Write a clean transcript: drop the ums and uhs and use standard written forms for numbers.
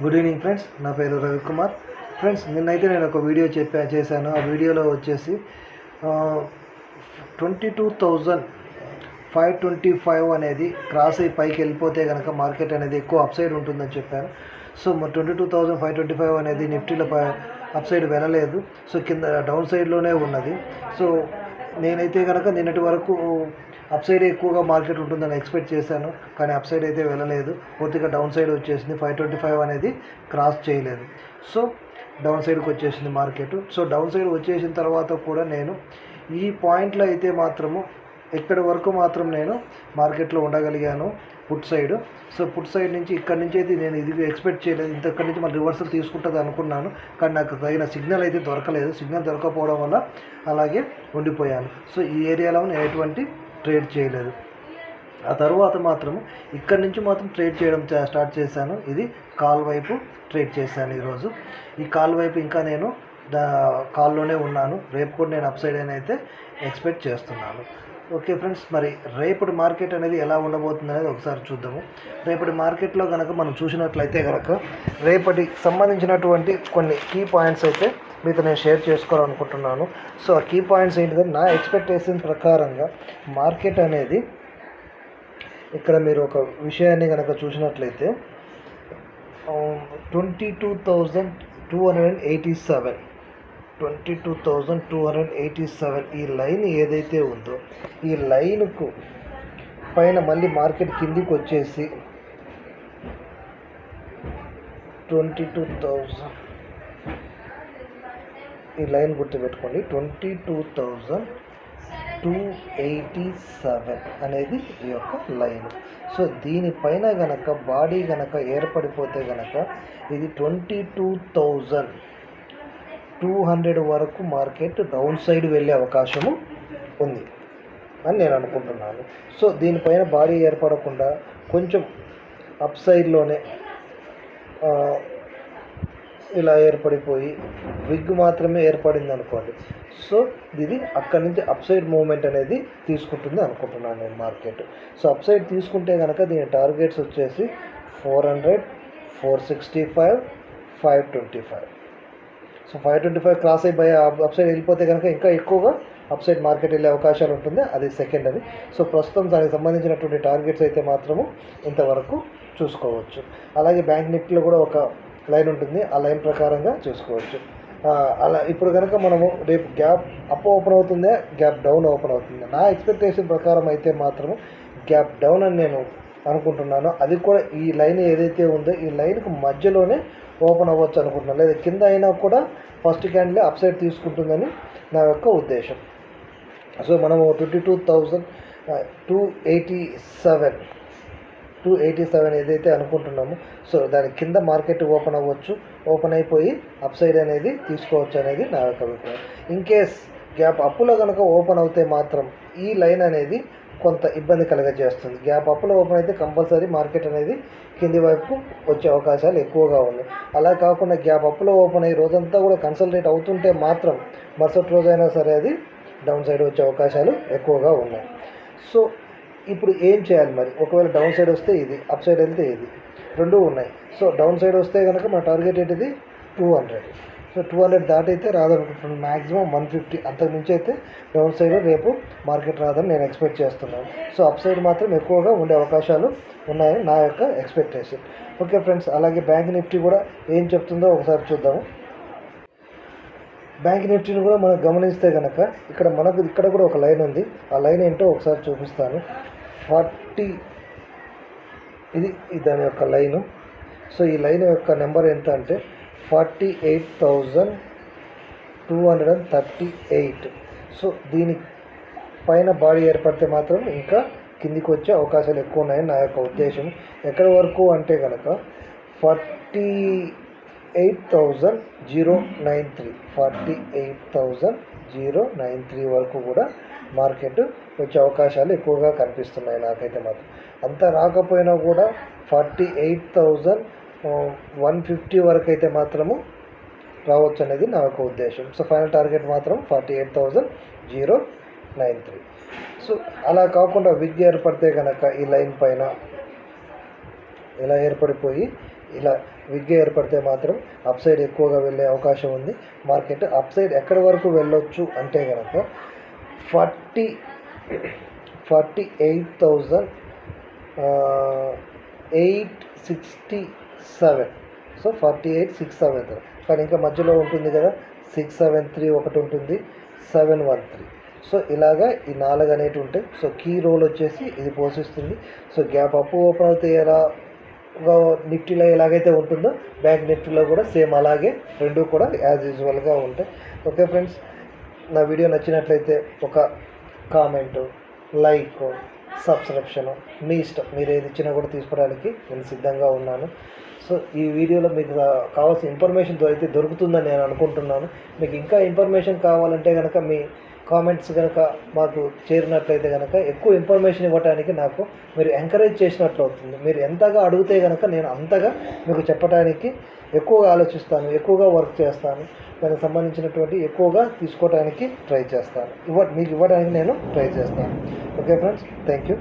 Good evening friends, నా పేరు Ravikumar. Friends, నిన్నైతే నేను ఒక వీడియో చేశాను. ఆ వీడియోలో వచ్చేసి 22,525 అనేది క్రాస్ అయ్యి పైకి వెళ్ళిపోతే కనుక మార్కెట్ అనేది ఎక్కువ అప్సైడ్ ఉంటుందని చెప్పాను. సో 22,525 అనేది నిఫ్టీలో అప్సైడ్ వెళ్ళలేదు. సో కింద డౌన్ సైడ్లోనే ఉన్నది. సో నేనైతే కనుక నిన్నటి వరకు అప్సైడ్ ఎక్కువగా మార్కెట్ ఉంటుందని ఎక్స్పెక్ట్ చేశాను, కానీ అప్సైడ్ అయితే వెళ్ళలేదు. పూర్తిగా డౌన్ సైడ్ వచ్చేసింది. 525 అనేది క్రాస్ చేయలేదు. సో డౌన్ సైడ్కి వచ్చేసింది మార్కెట్. సో డౌన్ సైడ్ వచ్చేసిన తర్వాత కూడా నేను ఈ పాయింట్లో అయితే మాత్రము ఇక్కడి వరకు మాత్రం నేను మార్కెట్లో ఉండగలిగాను put side. So put side నుంచి ఇక్కడి నుంచి అయితే నేను ఇది ఎక్స్పెక్ట్ చేయలేదు. ఇక్కడి నుంచి మళ్ళీ రివర్సల్ తీసుకుంటుంది అనుకున్నాను, కానీ నాకు తగిన సిగ్నల్ అయితే దొరకలేదు. సిగ్నల్ దొరకపోవడం వల్ల అలాగే ఉండిపోయాను. సో ఈ ఏరియాలో నేను ఎటువంటి ట్రేడ్ చేయలేదు. ఆ తర్వాత మాత్రము ఇక్కడి నుంచి మాత్రం ట్రేడ్ చేయడం స్టార్ట్ చేశాను. ఇది కాల్ వైపు ట్రేడ్ చేశాను ఈరోజు. ఈ కాల్ వైపు ఇంకా నేను కాల్లోనే ఉన్నాను. రేపు కూడా నేను అప్ సైడ్ అయితే ఎక్స్పెక్ట్ చేస్తున్నాను. ఓకే ఫ్రెండ్స్, మరి రేపటి మార్కెట్ అనేది ఎలా ఉండబోతుంది అనేది ఒకసారి చూద్దాము. రేపటి మార్కెట్లో కనుక మనం చూసినట్లయితే కనుక రేపటికి సంబంధించినటువంటి కొన్ని కీ పాయింట్స్ అయితే మీతో నేను షేర్ చేసుకోవాలనుకుంటున్నాను. సో ఆ కీ పాయింట్స్ ఏంటిదంటే, నా ఎక్స్పెక్టేషన్ ప్రకారంగా మార్కెట్ అనేది ఇక్కడ మీరు ఒక విషయాన్ని కనుక చూసినట్లయితే 22,287 ఈ లైన్ ఏదైతే ఉందో ఈ లైన్కు పైన మళ్ళీ మార్కెట్ కిందికి వచ్చేసి 22,000 ఈ లైన్ గుర్తుపెట్టుకోండి. 22,287 అనేది ఈ యొక్క లైన్. సో దీనిపైన గనక బాడీ గనక ఏర్పడిపోతే గనక ఇది 22,200 వరకు మార్కెట్ డౌన్ సైడ్ వెళ్ళే అవకాశము ఉంది అని నేను అనుకుంటున్నాను. సో దీనిపైన బాడీ ఏర్పడకుండా కొంచెం అప్ సైడ్లోనే ఇలా ఏర్పడిపోయి విగ్ మాత్రమే ఏర్పడింది అనుకోండి. సో ఇది అక్కడి నుంచి అప్ సైడ్ మూవ్మెంట్ అనేది తీసుకుంటుంది అనుకుంటున్నాను నేను మార్కెట్. సో అప్ సైడ్ తీసుకుంటే కనుక దీని టార్గెట్స్ వచ్చేసి 400, 465, 525. సో 525 క్రాస్ అయిపోయి అప్ సైడ్ వెళ్ళిపోతే కనుక ఇంకా ఎక్కువగా అప్ సైడ్ మార్కెట్ వెళ్ళే అవకాశాలు ఉంటుంది. అది సెకండరీ. సో ప్రస్తుతం దానికి సంబంధించినటువంటి టార్గెట్స్ అయితే మాత్రము ఇంతవరకు చూసుకోవచ్చు. అలాగే బ్యాంక్ నిఫ్టీలో కూడా ఒక లైన్ ఉంటుంది. ఆ లైన్ ప్రకారంగా చూసుకోవచ్చు. అలా ఇప్పుడు కనుక మనము రేపు గ్యాప్ అప్ ఓపెన్ అవుతుందా, గ్యాప్ డౌన్ ఓపెన్ అవుతుందా? నా ఎక్స్పెక్టేషన్ ప్రకారం అయితే మాత్రము గ్యాప్ డౌన్ అని నేను అనుకుంటున్నాను. అది కూడా ఈ లైన్ ఏదైతే ఉందో ఈ లైన్కి మధ్యలోనే ఓపెన్ అవ్వచ్చు అనుకుంటున్నాను. లేదా కింద అయినా కూడా ఫస్ట్ క్యాండిల్ అప్ సైడ్ తీసుకుంటుందని నా యొక్క ఉద్దేశం. సో మనము 22,287 ఏదైతే అనుకుంటున్నామో సో దాని కింద మార్కెట్ ఓపెన్ అవ్వచ్చు, ఓపెన్ అయిపోయి అప్ సైడ్ అనేది తీసుకోవచ్చు అనేది నా యొక్క అభిప్రాయం. ఇన్ కేస్ గ్యాప్ అప్పులో కనుక ఓపెన్ అవుతే మాత్రం ఈ లైన్ అనేది కొంత ఇబ్బంది కలగజేస్తుంది. గ్యాప్ అప్పులో ఓపెన్ అయితే కంపల్సరీ మార్కెట్ అనేది కింది వైపు వచ్చే అవకాశాలు ఎక్కువగా ఉన్నాయి. అలా కాకుండా గ్యాప్ అప్పులో ఓపెన్ అయ్యి రోజంతా కూడా కన్సల్టేట్ అవుతుంటే మాత్రం మరుసటి రోజైనా సరే అది డౌన్ సైడ్ వచ్చే అవకాశాలు ఎక్కువగా ఉన్నాయి. సో ఇప్పుడు ఏం చేయాలి మరి? ఒకవేళ డౌన్ సైడ్ వస్తే ఇది, అప్ సైడ్ వెళ్తే ఇది, రెండూ ఉన్నాయి. సో డౌన్ సైడ్ వస్తే కనుక మన టార్గెట్ ఏంటిది 200. సో 200 దాటైతే రాదనుకుంటున్నాను. మ్యాక్సిమం 150 అంతకుమించి అయితే డౌన్ సైడ్ రేపు మార్కెట్ రాదని నేను ఎక్స్పెక్ట్ చేస్తున్నాను. సో అప్ సైడ్ మాత్రం ఎక్కువగా ఉండే అవకాశాలు ఉన్నాయని నా యొక్క ఎక్స్పెక్టేషన్. ఓకే ఫ్రెండ్స్, అలాగే బ్యాంక్ నిఫ్టీ కూడా ఏం చెప్తుందో ఒకసారి చూద్దాము. బ్యాంక్ నిఫ్టీని కూడా మనం గమనిస్తే కనుక ఇక్కడ కూడా ఒక లైన్ ఉంది. ఆ లైన్ ఏంటో ఒకసారి చూపిస్తాను. 40 ఇది దాని యొక్క లైను. సో ఈ లైన్ యొక్క నెంబర్ ఎంత అంటే 48,238. సో దీని పైన బాడీ ఏర్పడితే మాత్రం ఇంకా కిందికి వచ్చే అవకాశాలు ఎక్కువ ఉన్నాయని నా యొక్క ఉద్దేశం. ఎక్కడి వరకు అంటే కనుక 48,093 వరకు కూడా మార్కెట్ వచ్చే అవకాశాలు ఎక్కువగా కనిపిస్తున్నాయి నాకైతే మాత్రం. అంత రాకపోయినా కూడా 48,150 వరకు అయితే మాత్రము రావచ్చు అనేది నా యొక్క ఉద్దేశం. సో ఫైనల్ టార్గెట్ మాత్రం 48,093. సో అలా కాకుండా విగ్ ఏర్పడితే కనుక ఈ లైన్ పైన ఇలా ఏర్పడిపోయి ఇలా విగ్గా ఏర్పడితే మాత్రం అప్ సైడ్ ఎక్కువగా వెళ్ళే అవకాశం ఉంది. మార్కెట్ అప్ సైడ్ ఎక్కడి వరకు వెళ్ళొచ్చు అంటే కనుక 48,867. సో 48,670. కానీ ఇంకా మధ్యలో ఉంటుంది కదా 673 ఒకటి ఉంటుంది, 713. సో ఇలాగా ఈ 4 అనేటివి ఉంటాయి. సో కీ రోల్ వచ్చేసి ఇది పోషిస్తుంది. సో గ్యాప్ అప్ ఓపెన్ అవుతే ఎలా నిఫ్టీలో ఎలాగైతే ఉంటుందో బ్యాంక్ నిఫ్టీలో కూడా సేమ్ అలాగే రెండు కూడా యాజ్ యూజువల్గా ఉంటాయి. ఓకే ఫ్రెండ్స్, నా వీడియో నచ్చినట్లయితే ఒక కామెంటు, లైక్, సబ్స్క్రిప్షను మీ ఇష్టం. మీరు ఏది ఇచ్చినా కూడా తీసుకోవడానికి నేను సిద్ధంగా ఉన్నాను. సో ఈ వీడియోలో మీకు కావాల్సిన ఇన్ఫర్మేషన్ అయితే దొరుకుతుందని నేను అనుకుంటున్నాను. మీకు ఇంకా ఇన్ఫర్మేషన్ కావాలంటే కనుక మీ కామెంట్స్ కనుక మాకు చేరినట్లయితే కనుక ఎక్కువ ఇన్ఫర్మేషన్ ఇవ్వడానికి నాకు మీరు ఎంకరేజ్ చేసినట్లు అవుతుంది. మీరు ఎంతగా అడిగితే కనుక నేను అంతగా మీకు చెప్పడానికి ఎక్కువగా ఆలోచిస్తాను, ఎక్కువగా వర్క్ చేస్తాను, దానికి సంబంధించినటువంటి ఎక్కువగా తీసుకోవడానికి ట్రై చేస్తాను, మీకు ఇవ్వడానికి నేను ట్రై చేస్తాను. Okay friends, thank you.